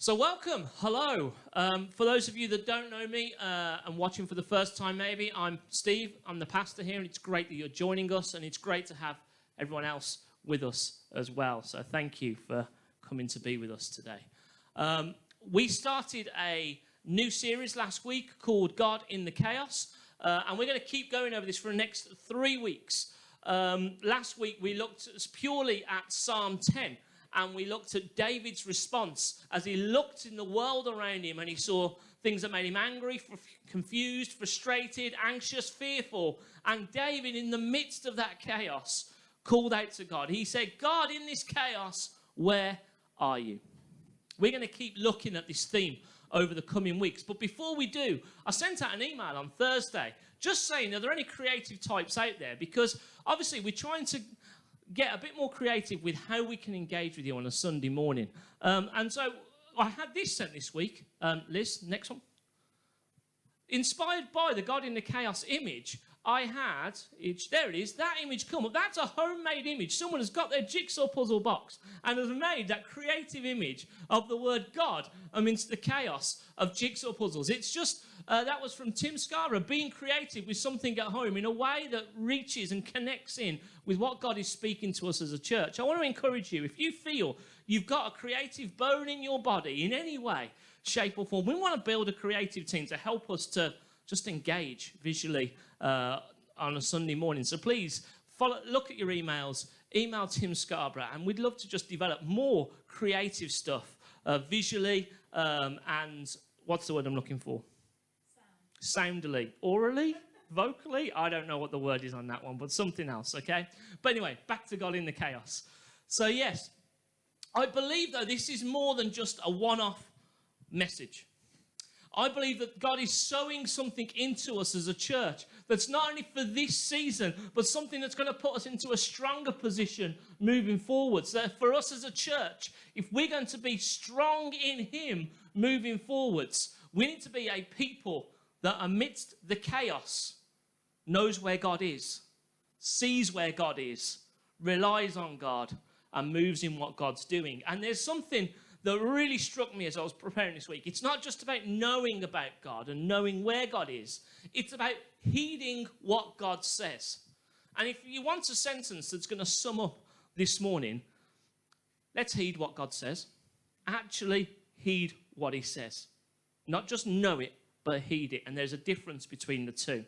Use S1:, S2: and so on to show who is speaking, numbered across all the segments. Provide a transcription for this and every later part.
S1: So welcome, hello. For those of you that don't know me and watching for the first time maybe, I'm Steve, I'm the pastor here, and it's great that you're joining us, and it's great to have everyone else with us as well. So thank you for coming to be with us today. We started a new series last week called God in the Chaos, and we're going to keep going over this for the next 3 weeks. Last week we looked purely at Psalm 10. And we looked at David's response as he looked in the world around him and he saw things that made him angry, confused, frustrated, anxious, fearful. And David, in the midst of that chaos, called out to God. He said, God, in this chaos, where are you? We're going to keep looking at this theme over the coming weeks. But before we do, I sent out an email on Thursday just saying, are there any creative types out there? Because obviously we're trying to get a bit more creative with how we can engage with you on a Sunday morning. And so I had this sent this week. Liz, next one. Inspired by the God in the Chaos image, I had, there it is, that image come up. That's a homemade image. Someone has got their jigsaw puzzle box and has made that creative image of the word God amidst the chaos of jigsaw puzzles. It's just, that was from Tim Scarborough, being creative with something at home in a way that reaches and connects in with what God is speaking to us as a church. I want to encourage you, if you feel you've got a creative bone in your body in any way, shape or form, we want to build a creative team to help us to just engage visually on a Sunday morning. So please look at your emails, email Tim Scarborough, and we'd love to just develop more creative stuff visually and what's the word I'm looking for? Soundly. Orally? Vocally? I don't know what the word is on that one, but something else, okay? But anyway, back to God in the Chaos. So yes, I believe though this is more than just a one-off message. I believe that God is sowing something into us as a church that's not only for this season, but something that's going to put us into a stronger position moving forward. So for us as a church, if we're going to be strong in Him moving forwards, we need to be a people that amidst the chaos knows where God is, sees where God is, relies on God, and moves in what God's doing. And there's something that really struck me as I was preparing this week. It's not just about knowing about God and knowing where God is. It's about heeding what God says. And if you want a sentence that's going to sum up this morning, let's heed what God says. Actually heed what He says. Not just know it, but heed it. And there's a difference between the two.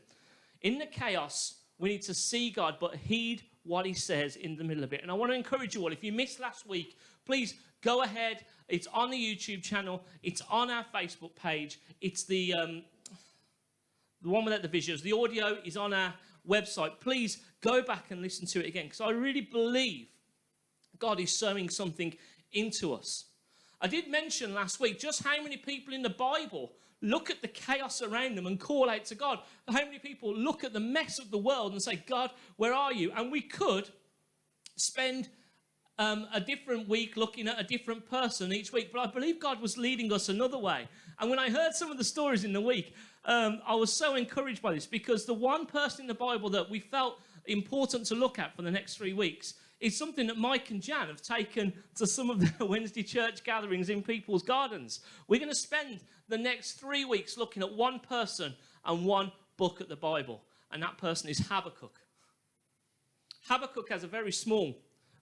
S1: In the chaos, we need to see God, but heed what He says in the middle of it. And I want to encourage you all, if you missed last week, please go ahead. It's on the YouTube channel. It's on our Facebook page. It's the one without the visuals. The audio is on our website. Please go back and listen to it again, because I really believe God is sowing something into us. I did mention last week just how many people in the Bible look at the chaos around them and call out to God. How many people look at the mess of the world and say, God, where are you? And we could spend a different week looking at a different person each week, but I believe God was leading us another way. And when I heard some of the stories in the week, I was so encouraged by this, because the one person in the Bible that we felt important to look at for the next 3 weeks is something that Mike and Jan have taken to some of their Wednesday church gatherings in people's gardens. We're going to spend the next 3 weeks looking at one person and one book at the Bible, and that person is Habakkuk. Habakkuk has a very small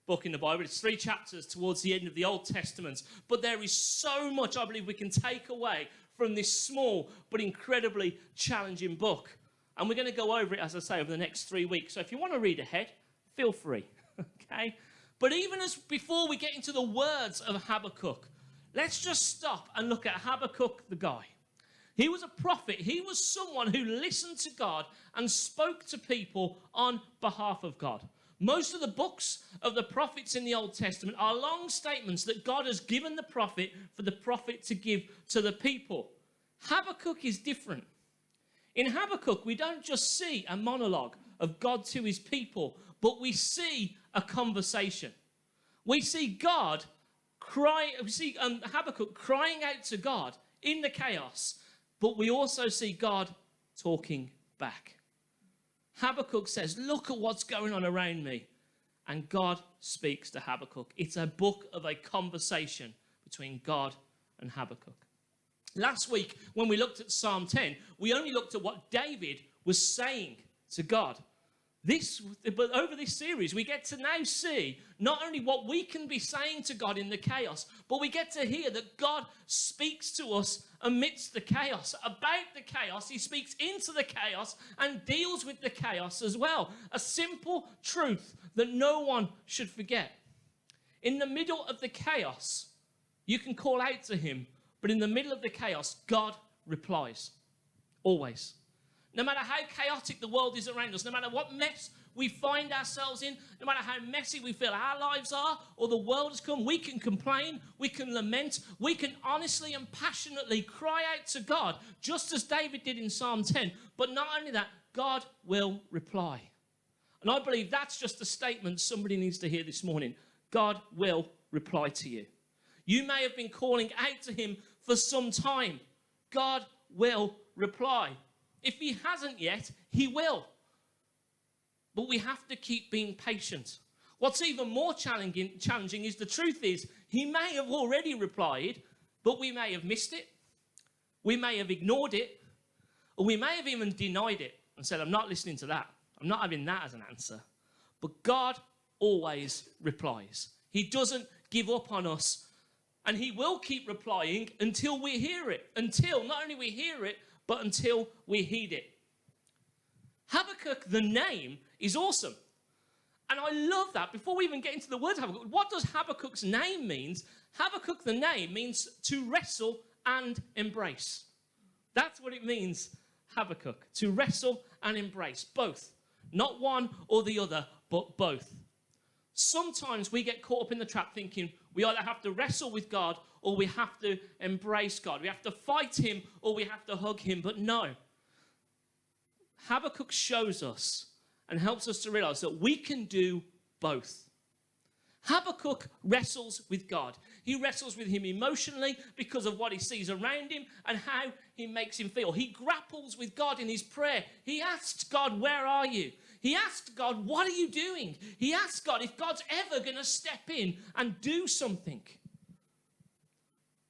S1: book in the Bible. It's 3 chapters towards the end of the Old Testament. But there is so much I believe we can take away from this small but incredibly challenging book. And we're going to go over it, as I say, over the next 3 weeks. So if you want to read ahead, feel free. Okay? But even as before we get into the words of Habakkuk, let's just stop and look at Habakkuk the guy. He was a prophet. He was someone who listened to God and spoke to people on behalf of God. Most of the books of the prophets in the Old Testament are long statements that God has given the prophet for the prophet to give to the people. Habakkuk is different. In Habakkuk, we don't just see a monologue of God to His people, but we see a conversation. We see God Habakkuk crying out to God in the chaos, but we also see God talking back. Habakkuk says, look at what's going on around me. And God speaks to Habakkuk. It's a book of a conversation between God and Habakkuk. Last week, when we looked at Psalm 10, we only looked at what David was saying to God. But over this series, we get to now see not only what we can be saying to God in the chaos, but we get to hear that God speaks to us amidst the chaos. About the chaos, he speaks into the chaos and deals with the chaos as well. A simple truth that no one should forget. In the middle of the chaos, you can call out to him, but in the middle of the chaos, God replies. Always. No matter how chaotic the world is around us, no matter what mess we find ourselves in, no matter how messy we feel our lives are or the world has come, we can complain, we can lament, we can honestly and passionately cry out to God, just as David did in Psalm 10. But not only that, God will reply. And I believe that's just a statement somebody needs to hear this morning. God will reply to you. You may have been calling out to him for some time. God will reply. If he hasn't yet, he will. But we have to keep being patient. What's even more challenging is the truth is, he may have already replied, but we may have missed it. We may have ignored it. Or we may have even denied it and said, I'm not listening to that. I'm not having that as an answer. But God always replies. He doesn't give up on us. And he will keep replying until we hear it. Until not only we hear it, but until we heed it. Habakkuk, the name, is awesome. And I love that. Before we even get into the word Habakkuk, what does Habakkuk's name mean? Habakkuk, the name, means to wrestle and embrace. That's what it means, Habakkuk. To wrestle and embrace. Both. Not one or the other, but both. Sometimes we get caught up in the trap thinking we either have to wrestle with God or we have to embrace God. We have to fight him or we have to hug him. But no. Habakkuk shows us and helps us to realize that we can do both. Habakkuk wrestles with God. He wrestles with him emotionally because of what he sees around him and how he makes him feel. He grapples with God in his prayer. He asks God, where are you? He asked God, what are you doing? He asked God if God's ever going to step in and do something.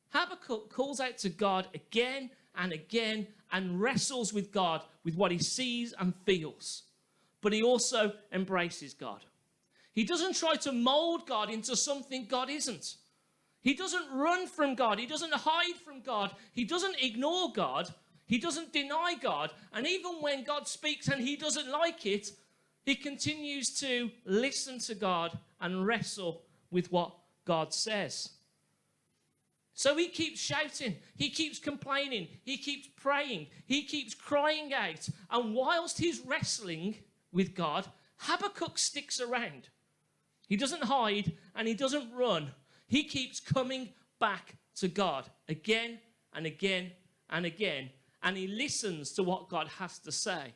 S1: Habakkuk calls out to God again and again and wrestles with God with what he sees and feels. But he also embraces God. He doesn't try to mold God into something God isn't. He doesn't run from God. He doesn't hide from God. He doesn't ignore God. He doesn't deny God. And even when God speaks and he doesn't like it, he continues to listen to God and wrestle with what God says. So he keeps shouting, he keeps complaining, he keeps praying, he keeps crying out. And whilst he's wrestling with God, Habakkuk sticks around. He doesn't hide and he doesn't run. He keeps coming back to God again and again and again. And he listens to what God has to say.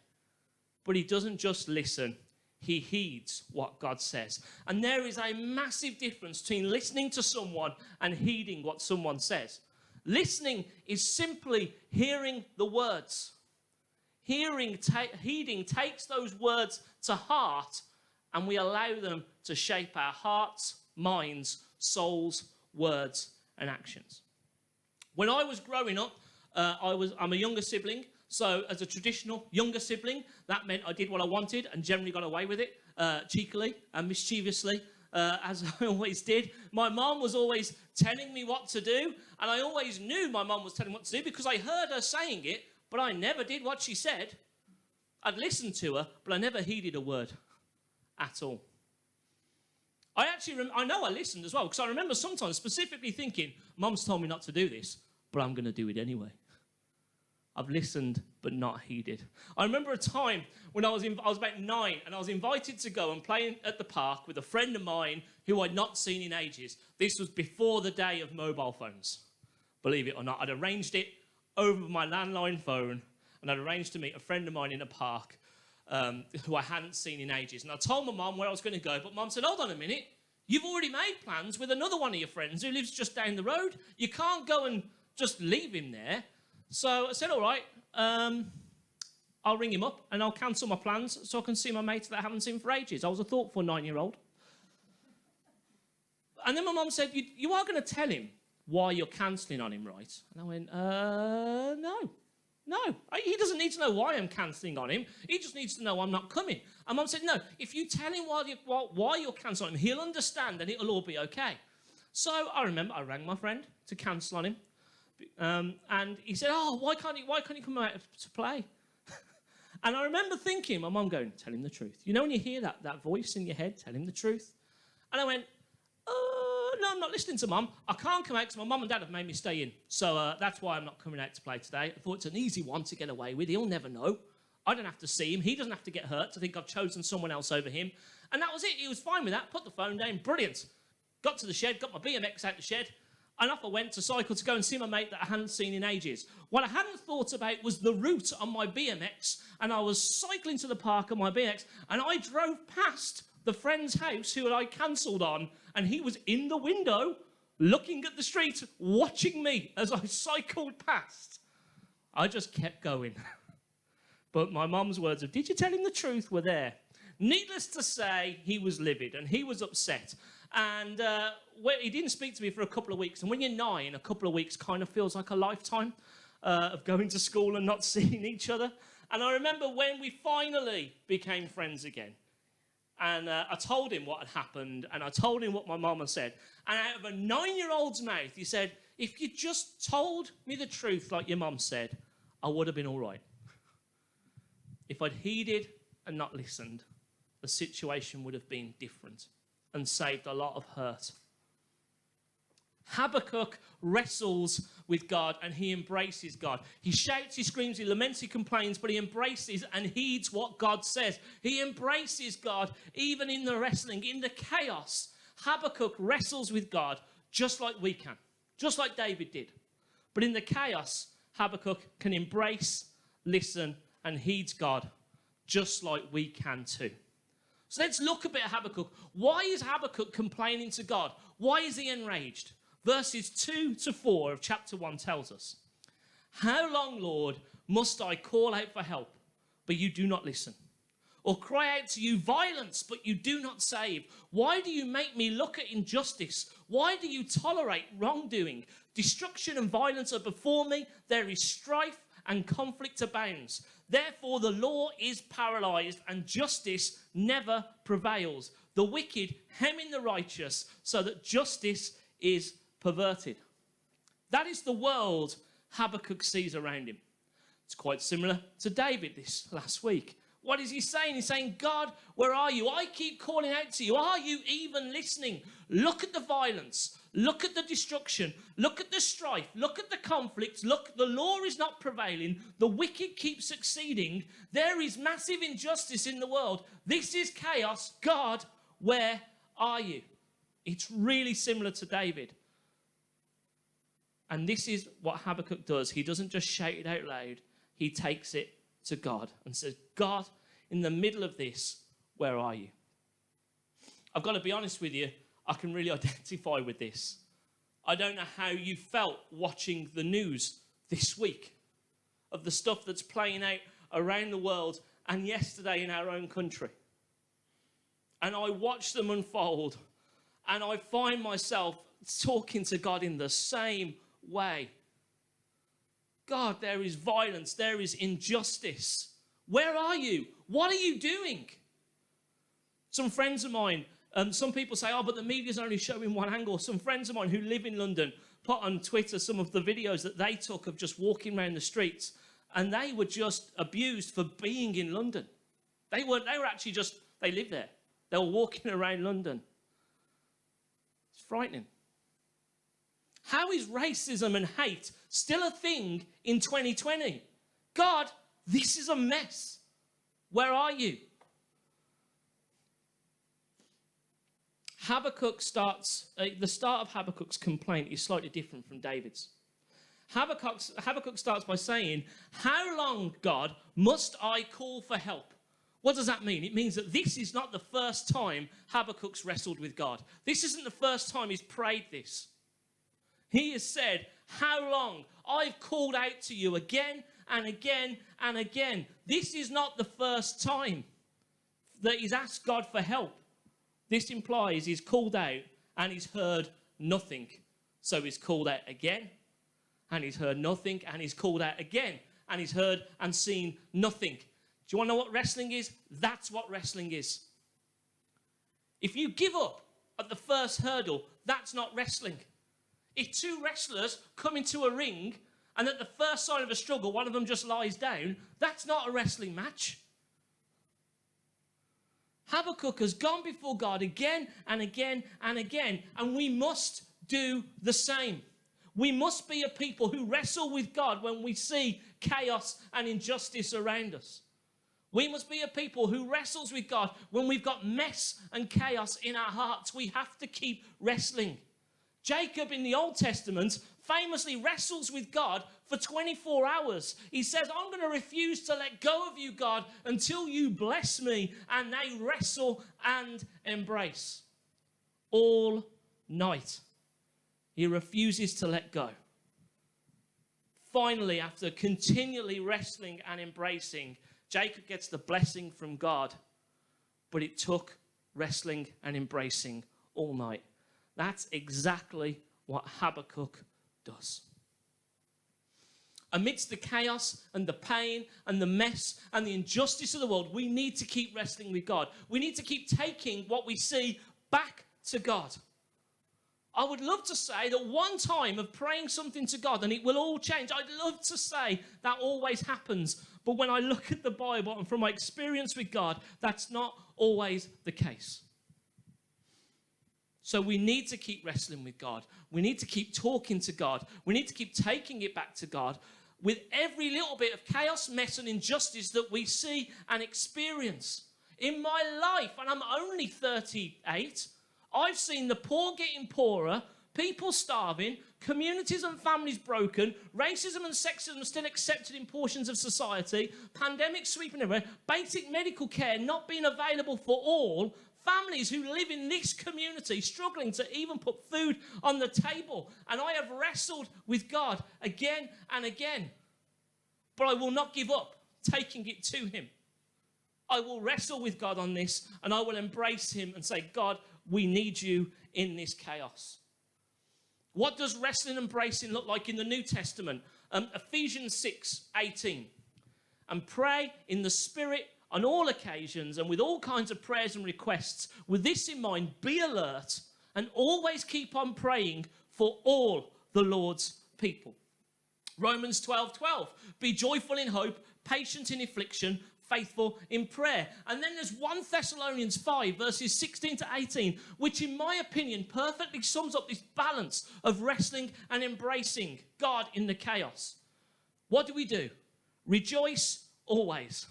S1: But he doesn't just listen. He heeds what God says. And there is a massive difference between listening to someone and heeding what someone says. Listening is simply hearing the words. Heeding takes those words to heart, and we allow them to shape our hearts, minds, souls, words, and actions. When I was growing up, I'm a younger sibling. So as a traditional younger sibling, that meant I did what I wanted and generally got away with it, cheekily and mischievously, as I always did. My mum was always telling me what to do, and I always knew my mum was telling me what to do because I heard her saying it, but I never did what she said. I'd listened to her, but I never heeded a word at all. I know I listened as well, because I remember sometimes specifically thinking, Mum's told me not to do this, but I'm going to do it anyway. I've listened, but not heeded. I remember a time when I was about 9, and I was invited to go and play at the park with a friend of mine who I'd not seen in ages. This was before the day of mobile phones, believe it or not. I'd arranged it over my landline phone, and I'd arranged to meet a friend of mine in a park who I hadn't seen in ages. And I told my mum where I was going to go, but Mum said, hold on a minute. You've already made plans with another one of your friends who lives just down the road. You can't go and just leave him there. So I said, all right, I'll ring him up and I'll cancel my plans so I can see my mates that I haven't seen for ages. I was a thoughtful 9-year-old. And then my mum said, you are going to tell him why you're cancelling on him, right? And I went, no. He doesn't need to know why I'm cancelling on him. He just needs to know I'm not coming. And Mum said, no, if you tell him why you're cancelling on him, he'll understand and it'll all be okay. So I remember I rang my friend to cancel on him. And he said, why can't he come out to play? And I remember thinking, my mum going, tell him the truth. You know when you hear that voice in your head, tell him the truth? And I went, no, I'm not listening to Mum. I can't come out because my mum and dad have made me stay in. So that's why I'm not coming out to play today. I thought it's an easy one to get away with. He'll never know. I don't have to see him. He doesn't have to get hurt to think I've chosen someone else over him. And that was it. He was fine with that. Put the phone down. Brilliant. Got to the shed, got my BMX out the shed, and off I went to cycle to go and see my mate that I hadn't seen in ages. What I hadn't thought about was the route on my BMX, and I was cycling to the park on my BMX, and I drove past the friend's house who I cancelled on, and he was in the window looking at the street, watching me as I cycled past. I just kept going. But my mum's words of, did you tell him the truth, were there. Needless to say, he was livid, and he was upset. And he didn't speak to me for a couple of weeks. And when you're 9, a couple of weeks kind of feels like a lifetime of going to school and not seeing each other. And I remember when we finally became friends again. And I told him what had happened, and I told him what my mum had said. And out of a 9-year-old's mouth, he said, if you just told me the truth like your mum said, I would have been all right. If I'd heeded and not listened, the situation would have been different and saved a lot of hurt. Habakkuk wrestles with God and he embraces God. He shouts, he screams, he laments, he complains, but he embraces and heeds what God says. He embraces God even in the wrestling, in the chaos. Habakkuk wrestles with God just like we can, just like David did. But in the chaos, Habakkuk can embrace, listen, and heeds God just like we can too. So let's look a bit at Habakkuk. Why is Habakkuk complaining to God? Why is he enraged? Verses 2 to 4 of chapter 1 tells us, how long, Lord, must I call out for help, but you do not listen? Or cry out to you violence, but you do not save? Why do you make me look at injustice? Why do you tolerate wrongdoing? Destruction and violence are before me. There is strife and conflict abounds. Therefore the law is paralyzed and justice never prevails. The wicked hem in the righteous so that justice is perverted. That is the world Habakkuk sees around him. It's quite similar to David this last week. What is he saying? He's saying, God, where are you? I keep calling out to you. Are you even listening? Look at the violence. Look at the destruction. Look at the strife. Look at the conflict. Look, the law is not prevailing. The wicked keep succeeding. There is massive injustice in the world. This is chaos. God, where are you? It's really similar to David. And this is what Habakkuk does. He doesn't just shout it out loud. He takes it to God and says, God, in the middle of this, where are you? I've got to be honest with you, I can really identify with this. I don't know how you felt watching the news this week of the stuff that's playing out around the world and yesterday in our own country. And I watch them unfold and I find myself talking to God in the same way. God, there is violence, there is injustice. Where are you? What are you doing? Some friends of mine, some people say, but the media's only showing one angle. Some friends of mine who live in London put on Twitter some of the videos that they took of just walking around the streets, and they were just abused for being in London. They were actually just, they lived there. They were walking around London. It's frightening. How is racism and hate still a thing in 2020? God, this is a mess. Where are you? Habakkuk starts, the start of Habakkuk's complaint is slightly different from David's. Habakkuk starts by saying, how long, God, must I call for help? What does that mean? It means that this is not the first time Habakkuk's wrestled with God. This isn't the first time he's prayed this. He has said, how long? I've called out to you again and again and again. This is not the first time that he's asked God for help. This implies he's called out and he's heard nothing. So he's called out again, and he's heard nothing, and he's called out again, and he's heard and seen nothing. Do you want to know what wrestling is? That's what wrestling is. If you give up at the first hurdle, that's not wrestling. If two wrestlers come into a ring and at the first sign of a struggle, one of them just lies down, that's not a wrestling match. Habakkuk has gone before God again and again and again, and we must do the same. We must be a people who wrestle with God when we see chaos and injustice around us. We must be a people who wrestles with God when we've got mess and chaos in our hearts. We have to keep wrestling. Jacob in the Old Testament famously wrestles with God for 24 hours. He says, I'm going to refuse to let go of you, God, until you bless me. And they wrestle and embrace all night. He refuses to let go. Finally, after continually wrestling and embracing, Jacob gets the blessing from God. But it took wrestling and embracing all night. That's exactly what Habakkuk does. Amidst the chaos and the pain and the mess and the injustice of the world, we need to keep wrestling with God. We need to keep taking what we see back to God. I would love to say that one time of praying something to God and it will all change. I'd love to say that always happens. But when I look at the Bible and from my experience with God, that's not always the case. So we need to keep wrestling with God. We need to keep talking to God. We need to keep taking it back to God with every little bit of chaos, mess, and injustice that we see and experience. In my life, and I'm only 38, I've seen the poor getting poorer, people starving, communities and families broken, racism and sexism still accepted in portions of society, pandemics sweeping everywhere, basic medical care not being available for all, families who live in this community struggling to even put food on the table. And I have wrestled with God again and again. But I will not give up taking it to him. I will wrestle with God on this, and I will embrace him and say, God, we need you in this chaos. What does wrestling and embracing look like in the New Testament? Ephesians 6:18. And pray in the Spirit on all occasions and with all kinds of prayers and requests. With this in mind, be alert and always keep on praying for all the Lord's people. Romans 12:12. Be joyful in hope, patient in affliction, faithful in prayer. And then there's 1 Thessalonians 5, verses 16 to 18, which in my opinion perfectly sums up this balance of wrestling and embracing God in the chaos. What do? Rejoice always.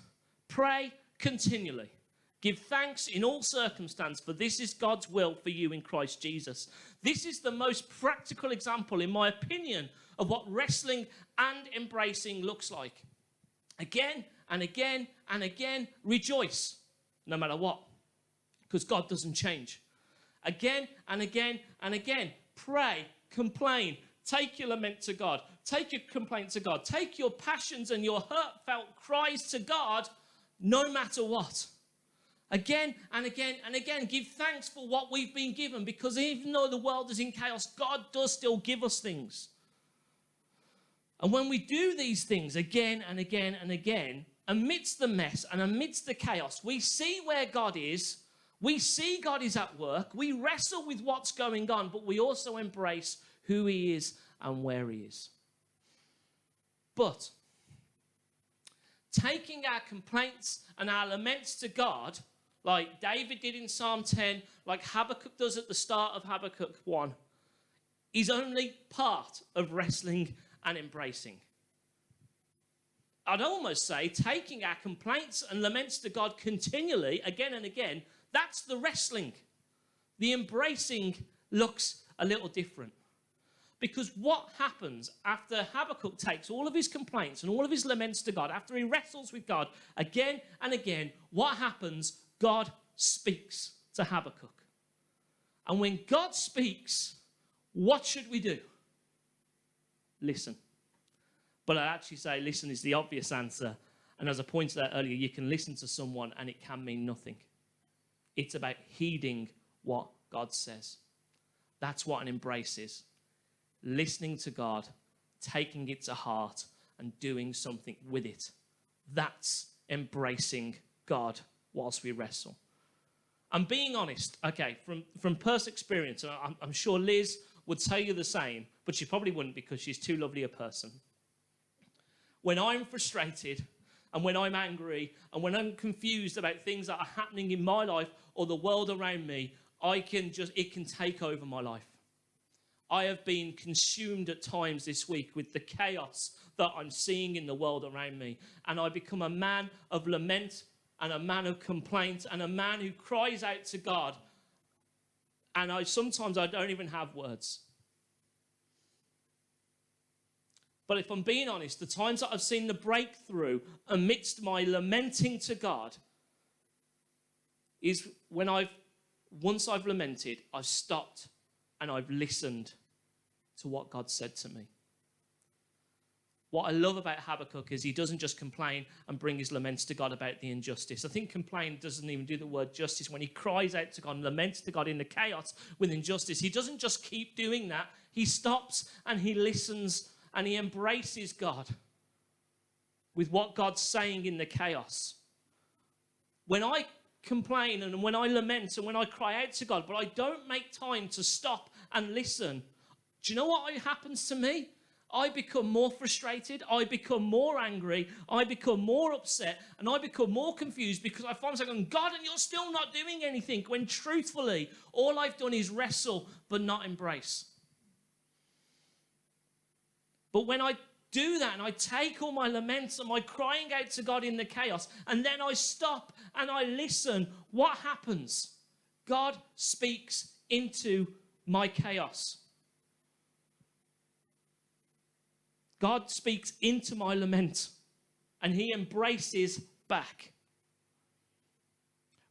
S1: Pray continually. Give thanks in all circumstances, for this is God's will for you in Christ Jesus. This is the most practical example, in my opinion, of what wrestling and embracing looks like. Again and again and again, rejoice, no matter what, because God doesn't change. Again and again and again, pray, complain, take your lament to God, take your complaint to God, take your passions and your heartfelt cries to God, no matter what. Again and again and again, give thanks for what we've been given, because even though the world is in chaos, God does still give us things. And when we do these things again and again and again, amidst the mess and amidst the chaos, we see where God is. We see God is at work. We wrestle with what's going on, but we also embrace who he is and where he is. But taking our complaints and our laments to God, like David did in Psalm 10, like Habakkuk does at the start of Habakkuk 1, is only part of wrestling and embracing. I'd almost say taking our complaints and laments to God continually, again and again, that's the wrestling. The embracing looks a little different. Because what happens after Habakkuk takes all of his complaints and all of his laments to God, after he wrestles with God again and again, what happens? God speaks to Habakkuk. And when God speaks, what should we do? Listen. But I actually say listen is the obvious answer. And as I pointed out earlier, you can listen to someone and it can mean nothing. It's about heeding what God says. That's what an embrace is. listening to God, taking it to heart, and doing something with it. That's embracing God whilst we wrestle. And being honest, okay, from personal experience, and I'm sure Liz would tell you the same, but she probably wouldn't because she's too lovely a person. When I'm frustrated, and when I'm angry, and when I'm confused about things that are happening in my life or the world around me, it can take over my life. I have been consumed at times this week with the chaos that I'm seeing in the world around me. And I become a man of lament and a man of complaint and a man who cries out to God. And sometimes I don't even have words. But if I'm being honest, the times that I've seen the breakthrough amidst my lamenting to God is when once I've lamented, I've stopped and I've listened to what God said to me. What I love about Habakkuk is he doesn't just complain and bring his laments to God about the injustice. I think complain doesn't even do the word justice. When he cries out to God and laments to God in the chaos with injustice, he doesn't just keep doing that. He stops and he listens and he embraces God with what God's saying in the chaos. When I complain and when I lament and when I cry out to God, but I don't make time to stop and listen, do you know what happens to me? I become more frustrated, I become more angry, I become more upset, and I become more confused because I find myself going, God, and you're still not doing anything, when truthfully, all I've done is wrestle but not embrace. But when I do that and I take all my laments and my crying out to God in the chaos, and then I stop and I listen, what happens? God speaks into my chaos. God speaks into my lament and he embraces back.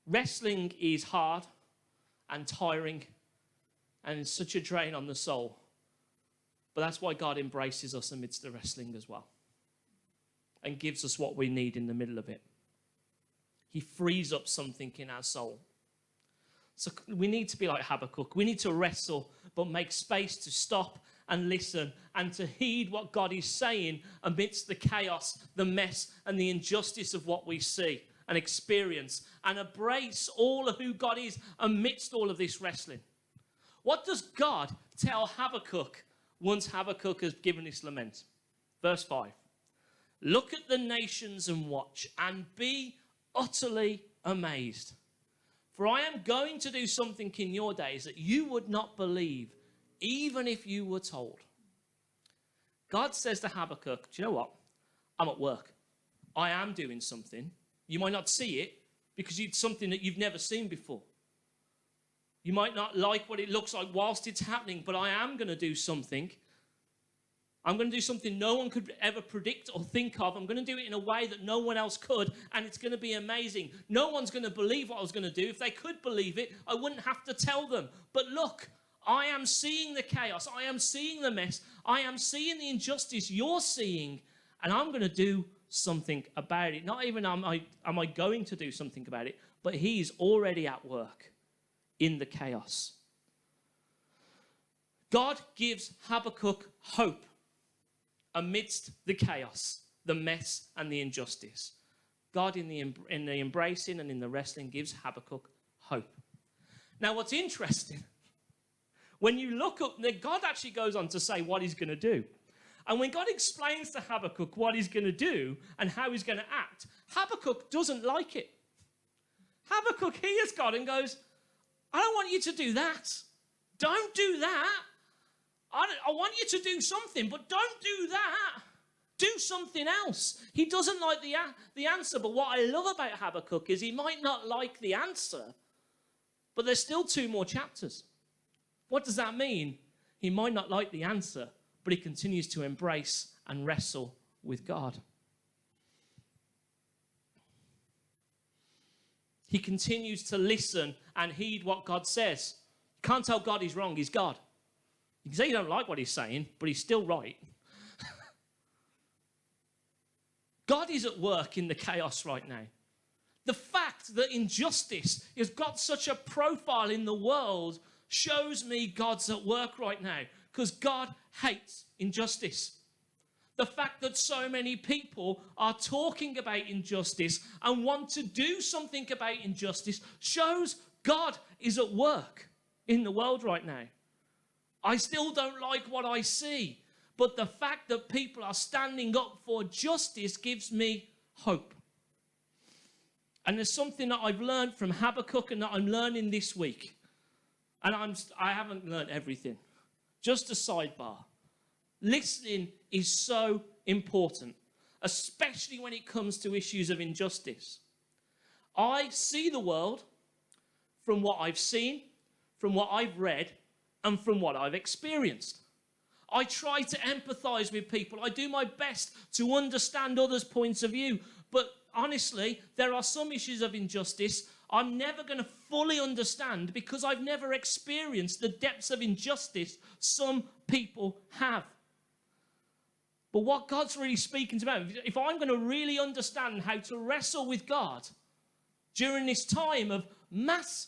S1: Wrestling is hard and tiring and such a drain on the soul. But that's why God embraces us amidst the wrestling as well and gives us what we need in the middle of it. He frees up something in our soul. So we need to be like Habakkuk. We need to wrestle, but make space to stop and listen and to heed what God is saying amidst the chaos, the mess, and the injustice of what we see and experience, and embrace all of who God is amidst all of this wrestling. What does God tell Habakkuk once Habakkuk has given his lament? Verse 5. Look at the nations and watch, and be utterly amazed. For I am going to do something in your days that you would not believe, even if you were told. God says to Habakkuk, do you know what? I'm at work. I am doing something. You might not see it because it's something that you've never seen before. You might not like what it looks like whilst it's happening, but I am going to do something. I'm going to do something no one could ever predict or think of. I'm going to do it in a way that no one else could, and it's going to be amazing. No one's going to believe what I was going to do. If they could believe it, I wouldn't have to tell them. But look, I am seeing the chaos. I am seeing the mess. I am seeing the injustice you're seeing, and I'm going to do something about it. Not even am I going to do something about it, but he's already at work in the chaos. God gives Habakkuk hope amidst the chaos, the mess, and the injustice. God, in the embracing and in the wrestling, gives Habakkuk hope. Now, what's interesting, when you look up, God actually goes on to say what he's going to do. And when God explains to Habakkuk what he's going to do and how he's going to act, Habakkuk doesn't like it. Habakkuk hears God and goes, I don't want you to do that. Don't do that. I want you to do something, but don't do that. Do something else. He doesn't like the answer, but what I love about Habakkuk is he might not like the answer, but there's still 2 more chapters. What does that mean? He might not like the answer, but he continues to embrace and wrestle with God. He continues to listen and heed what God says. You can't tell God he's wrong, he's God. You can say you don't like what he's saying, but he's still right. God is at work in the chaos right now. The fact that injustice has got such a profile in the world shows me God's at work right now. Because God hates injustice. The fact that so many people are talking about injustice and want to do something about injustice shows God is at work in the world right now. I still don't like what I see, but the fact that people are standing up for justice gives me hope. And there's something that I've learned from Habakkuk and that I'm learning this week. And I haven't learned everything. Just a sidebar. Listening is so important, especially when it comes to issues of injustice. I see the world from what I've seen, from what I've read, and from what I've experienced. I try to empathize with people. I do my best to understand others' points of view. But honestly, there are some issues of injustice I'm never going to fully understand because I've never experienced the depths of injustice some people have. But what God's really speaking to me, if I'm going to really understand how to wrestle with God during this time of mass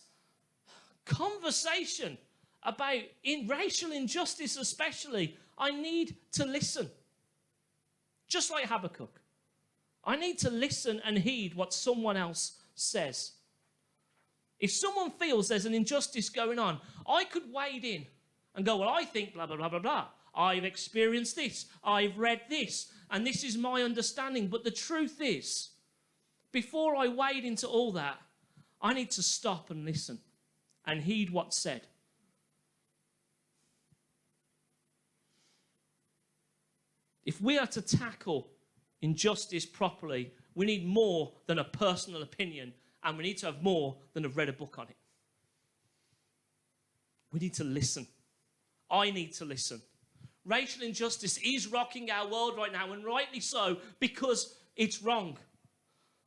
S1: conversation about racial injustice especially, I need to listen. Just like Habakkuk. I need to listen and heed what someone else says. If someone feels there's an injustice going on, I could wade in and go, well, I think blah, blah, blah, blah, blah. I've experienced this. I've read this. And this is my understanding. But the truth is, before I wade into all that, I need to stop and listen and heed what's said. If we are to tackle injustice properly, we need more than a personal opinion, and we need to have more than have read a book on it. We need to listen. I need to listen. Racial injustice is rocking our world right now, and rightly so, because it's wrong.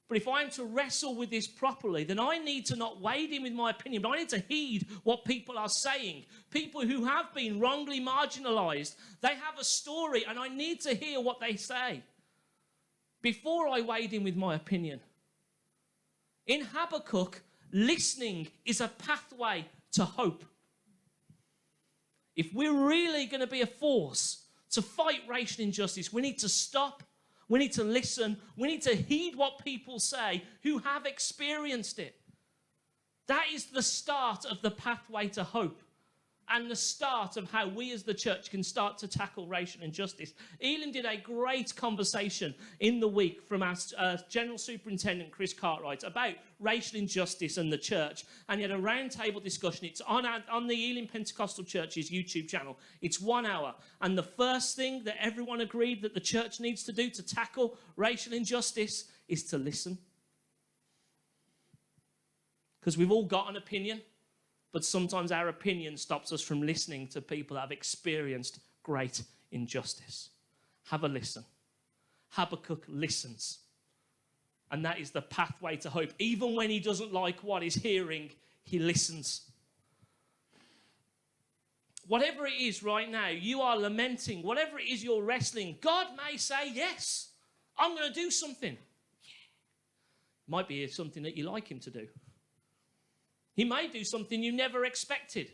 S1: But if I'm to wrestle with this properly, then I need to not wade in with my opinion, but I need to heed what people are saying. People who have been wrongly marginalised, they have a story, and I need to hear what they say before I wade in with my opinion. In Habakkuk, listening is a pathway to hope. If we're really going to be a force to fight racial injustice, we need to stop, we need to listen, we need to heed what people say who have experienced it. That is the start of the pathway to hope and the start of how we as the church can start to tackle racial injustice. Elim did a great conversation in the week from our General Superintendent, Chris Cartwright, about racial injustice and the church. And he had a roundtable discussion. It's on the Elim Pentecostal Church's YouTube channel. It's 1 hour. And the first thing that everyone agreed that the church needs to do to tackle racial injustice is to listen. Because we've all got an opinion. But sometimes our opinion stops us from listening to people that have experienced great injustice. Have a listen. Habakkuk listens. And that is the pathway to hope. Even when he doesn't like what he's hearing, he listens. Whatever it is right now, you are lamenting, whatever it is you're wrestling, God may say, yes, I'm going to do something. Yeah. Might be something that you like him to do. He may do something you never expected.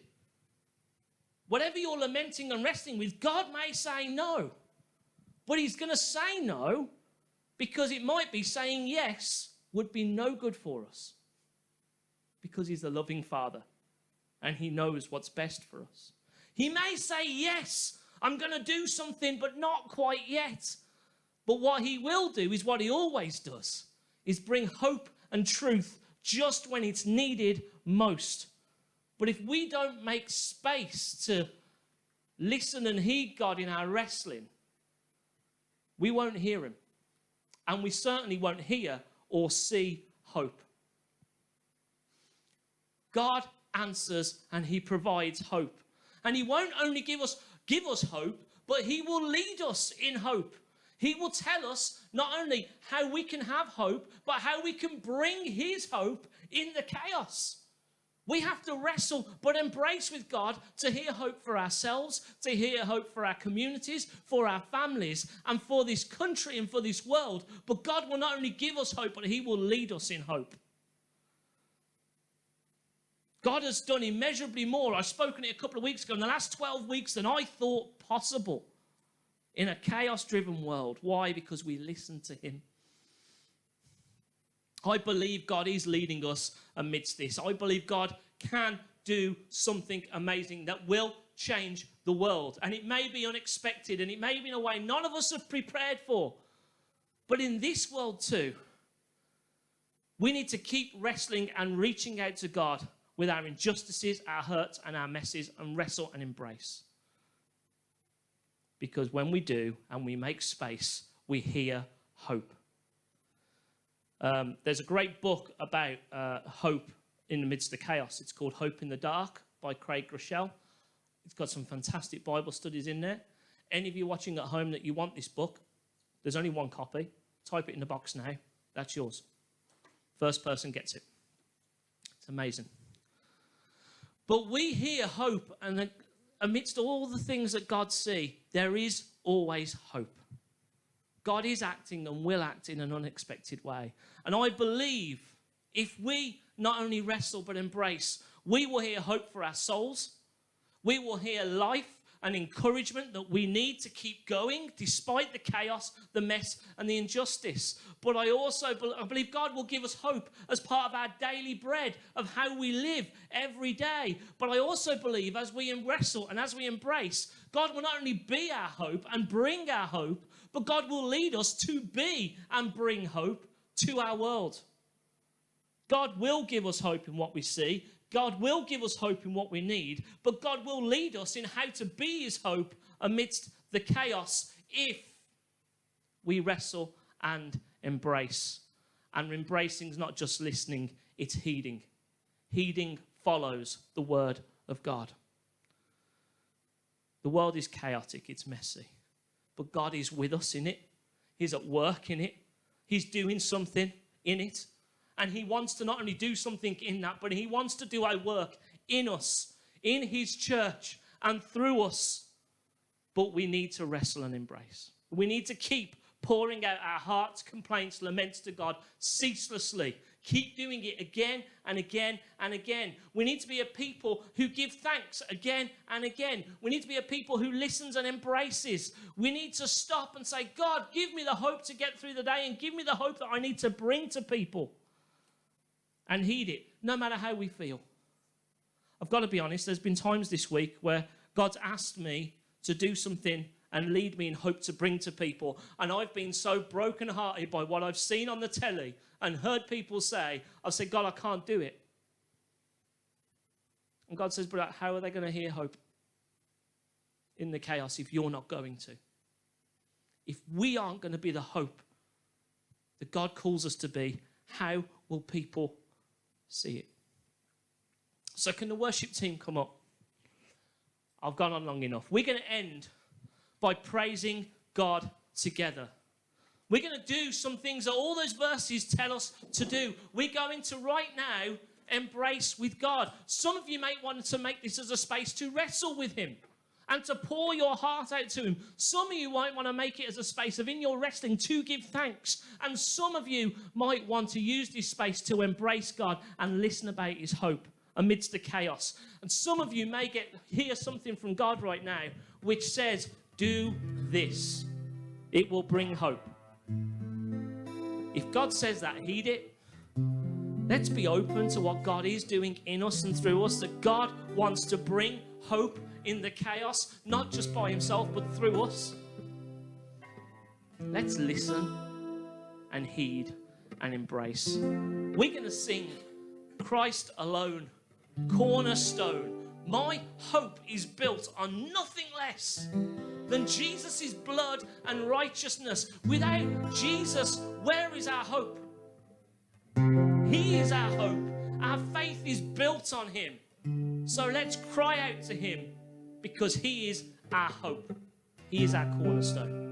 S1: Whatever you're lamenting and wrestling with, God may say no. But he's going to say no because it might be saying yes would be no good for us. Because he's a loving Father and he knows what's best for us. He may say yes, I'm going to do something, but not quite yet. But what he will do is what he always does, is bring hope and truth just when it's needed most. But if we don't make space to listen and heed God in our wrestling, we won't hear him. And we certainly won't hear or see hope. God answers and he provides hope. And he won't only give us hope, but he will lead us in hope. He will tell us not only how we can have hope, but how we can bring his hope in the chaos. We have to wrestle, but embrace with God to hear hope for ourselves, to hear hope for our communities, for our families, and for this country and for this world. But God will not only give us hope, but he will lead us in hope. God has done immeasurably more. I've spoken it a couple of weeks ago, in the last 12 weeks, than I thought possible in a chaos-driven world. Why? Because we listen to him. I believe God is leading us amidst this. I believe God can do something amazing that will change the world. And it may be unexpected, and it may be in a way none of us have prepared for. But in this world too, we need to keep wrestling and reaching out to God with our injustices, our hurts, and our messes, and wrestle and embrace. Because when we do, and we make space, we hear hope. There's a great book about hope in the midst of chaos. It's called Hope in the Dark by Craig Groeschel. It's got some fantastic Bible studies in there. Any of you watching at home that you want this book, there's only one copy. Type it in the box now. That's yours. First person gets it. It's amazing. But we hear hope, and amidst all the things that God sees, there is always hope. God is acting and will act in an unexpected way. And I believe if we not only wrestle but embrace, we will hear hope for our souls. We will hear life and encouragement that we need to keep going despite the chaos, the mess, and the injustice. But I also believe God will give us hope as part of our daily bread of how we live every day. But I also believe as we wrestle and as we embrace, God will not only be our hope and bring our hope, but God will lead us to be and bring hope to our world. God will give us hope in what we see. God will give us hope in what we need, but God will lead us in how to be his hope amidst the chaos if we wrestle and embrace. And embracing is not just listening, it's heeding. Heeding follows the word of God. The world is chaotic, it's messy, but God is with us in it. He's at work in it. He's doing something in it. And he wants to not only do something in that, but he wants to do our work in us, in his church, and through us. But we need to wrestle and embrace. We need to keep pouring out our hearts, complaints, laments to God ceaselessly. Keep doing it again and again and again. We need to be a people who give thanks again and again. We need to be a people who listens and embraces. We need to stop and say, God, give me the hope to get through the day, and give me the hope that I need to bring to people. And heed it, no matter how we feel. I've got to be honest, there's been times this week where God's asked me to do something and lead me in hope to bring to people. And I've been so brokenhearted by what I've seen on the telly and heard people say, I've said, God, I can't do it. And God says, but how are they going to hear hope in the chaos if you're not going to? If we aren't going to be the hope that God calls us to be, how will people see it? So can the worship team come up? I've gone on long enough. We're going to end by praising God together. We're going to do some things that all those verses tell us to do. We're going to right now embrace with God. Some of you may want to make this as a space to wrestle with him and to pour your heart out to him. Some of you might want to make it as a space of in your wrestling to give thanks. And some of you might want to use this space to embrace God and listen about his hope amidst the chaos. And some of you may hear something from God right now which says, do this. It will bring hope. If God says that, heed it. Let's be open to what God is doing in us and through us, that God wants to bring hope in the chaos, not just by himself, but through us. Let's listen and heed and embrace. We're going to sing Christ alone, cornerstone. My hope is built on nothing less than Jesus' blood and righteousness. Without Jesus, where is our hope? He is our hope. Our faith is built on him. So let's cry out to him, because he is our hope. He is our cornerstone.